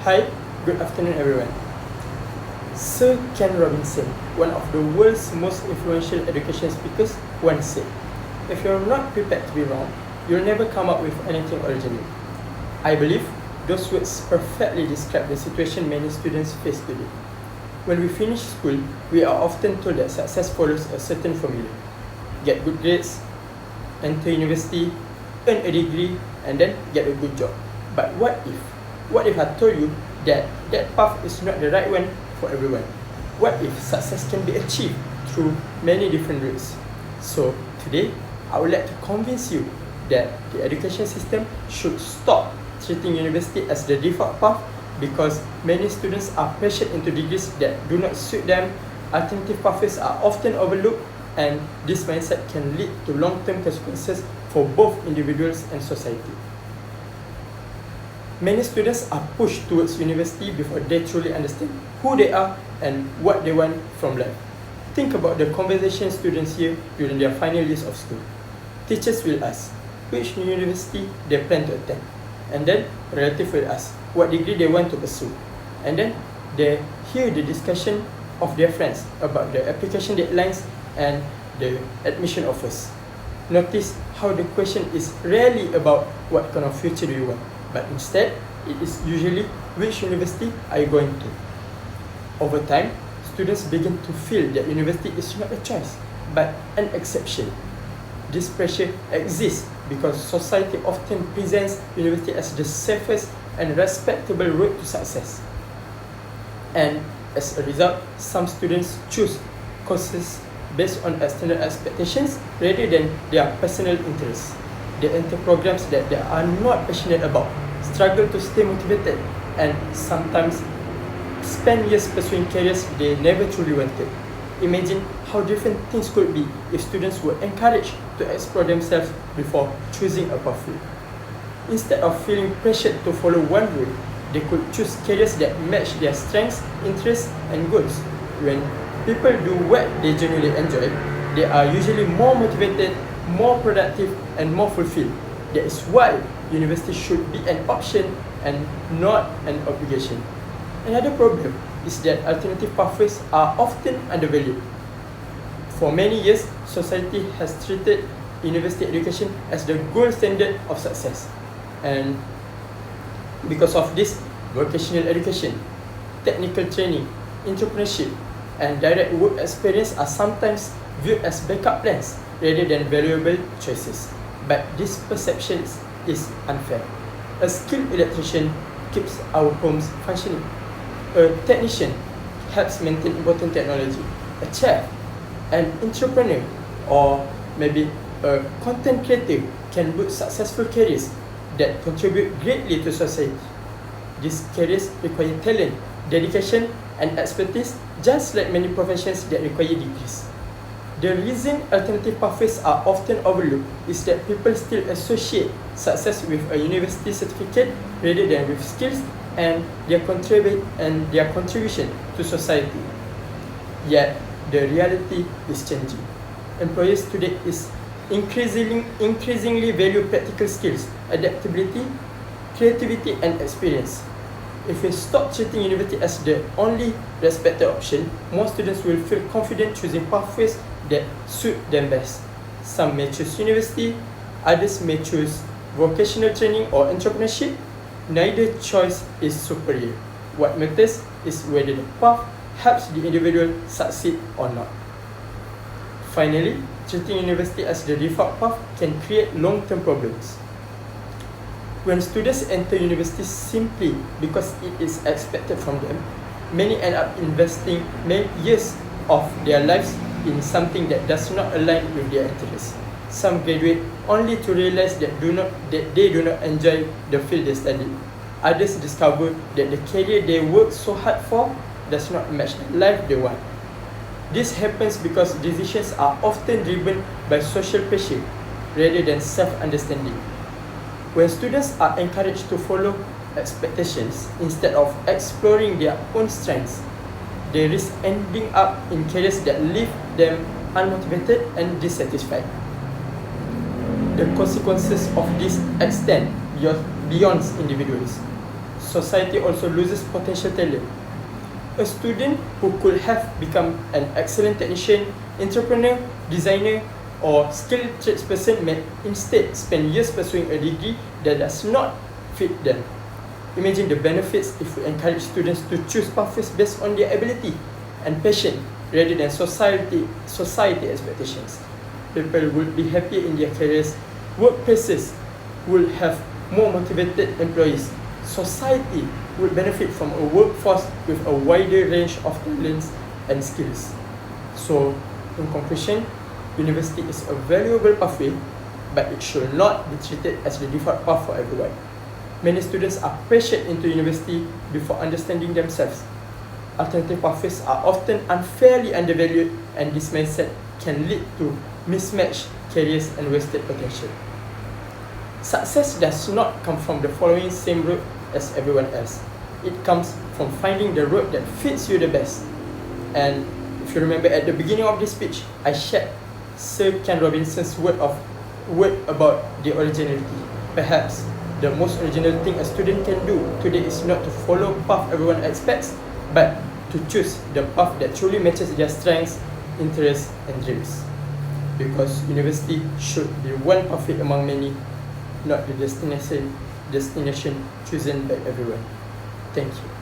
Hi, good afternoon everyone. Sir Ken Robinson, one of the world's most influential education speakers, once said, "If you're not prepared to be wrong, you'll never come up with anything original." I believe those words perfectly describe the situation many students face today. When we finish school, we are often told that success follows a certain formula. Get good grades, enter university, earn a degree, and then get a good job. But what if? What if I told you that that path is not the right one for everyone? What if success can be achieved through many different routes? So today, I would like to convince you that the education system should stop treating university as the default path because many students are pressured into degrees that do not suit them, alternative pathways are often overlooked, and this mindset can lead to long-term consequences for both individuals and society. Many students are pushed towards university before they truly understand who they are and what they want from life. Think about the conversation students hear during their final years of school. Teachers will ask which university they plan to attend, and then relatives will ask what degree they want to pursue, and then they hear the discussion of their friends about the application deadlines and the admission offers. Notice how the question is rarely about what kind of future do you want, but instead, it is usually which university are you going to. Over time, students begin to feel that university is not a choice, but an exception. This pressure exists because society often presents university as the safest and respectable road to success. And as a result, some students choose courses based on external expectations rather than their personal interests. They enter programs that they are not passionate about, struggle to stay motivated, and sometimes spend years pursuing careers they never truly wanted. Imagine how different things could be if students were encouraged to explore themselves before choosing a pathway. Instead of feeling pressured to follow one route, they could choose careers that match their strengths, interests, and goals. When people do what they genuinely enjoy, they are usually more motivated, more productive, and more fulfilled. That is why university should be an option and not an obligation. Another problem is that alternative pathways are often undervalued. For many years, society has treated university education as the gold standard of success. And because of this, vocational education, technical training, entrepreneurship, and direct work experience are sometimes viewed as backup plans rather than valuable choices. But this perception is unfair. A skilled electrician keeps our homes functioning. A technician helps maintain important technology. A chef, an entrepreneur, or maybe a content creator can build successful careers that contribute greatly to society. These careers require talent, dedication, and expertise, just like many professions that require degrees. The reason alternative pathways are often overlooked is that people still associate success with a university certificate rather than with skills and their contribution to society. Yet, the reality is changing. Employers today increasingly value practical skills, adaptability, creativity, and experience. If we stop treating university as the only respected option, more students will feel confident choosing pathways that suit them best. Some may choose university, others may choose vocational training or entrepreneurship. Neither choice is superior. What matters is whether the path helps the individual succeed or not. Finally, treating university as the default path can create long-term problems. When students enter university simply because it is expected from them, many end up investing many years of their lives in something that does not align with their interests. Some graduate only to realize that they do not enjoy the field they study. Others discover that the career they work so hard for does not match the life they want. This happens because decisions are often driven by social pressure rather than self-understanding. When students are encouraged to follow expectations instead of exploring their own strengths, they risk ending up in careers that leave them unmotivated and dissatisfied. The consequences of this extend beyond individuals. society also loses potential talent. A student who could have become an excellent technician, entrepreneur, designer, or skilled tradesperson may instead spend years pursuing a degree that does not fit them. Imagine the benefits if we encourage students to choose pathways based on their ability and passion rather than society expectations. People would be happier in their careers, workplaces will have more motivated employees, society would benefit from a workforce with a wider range of talents and skills. So, in conclusion, university is a valuable pathway, but it should not be treated as the default path for everyone. Many students are pressured into university before understanding themselves. Alternative pathways are often unfairly undervalued, and this mindset can lead to mismatched careers and wasted potential. Success does not come from the following same route as everyone else. It comes from finding the road that fits you the best. And if you remember at the beginning of this speech, I shared Sir Ken Robinson's word about the originality. Perhaps the most original thing a student can do today is not to follow the path everyone expects, but to choose the path that truly matches their strengths, interests, and dreams. Because university should be one pathway among many, not the destination chosen by everyone. Thank you.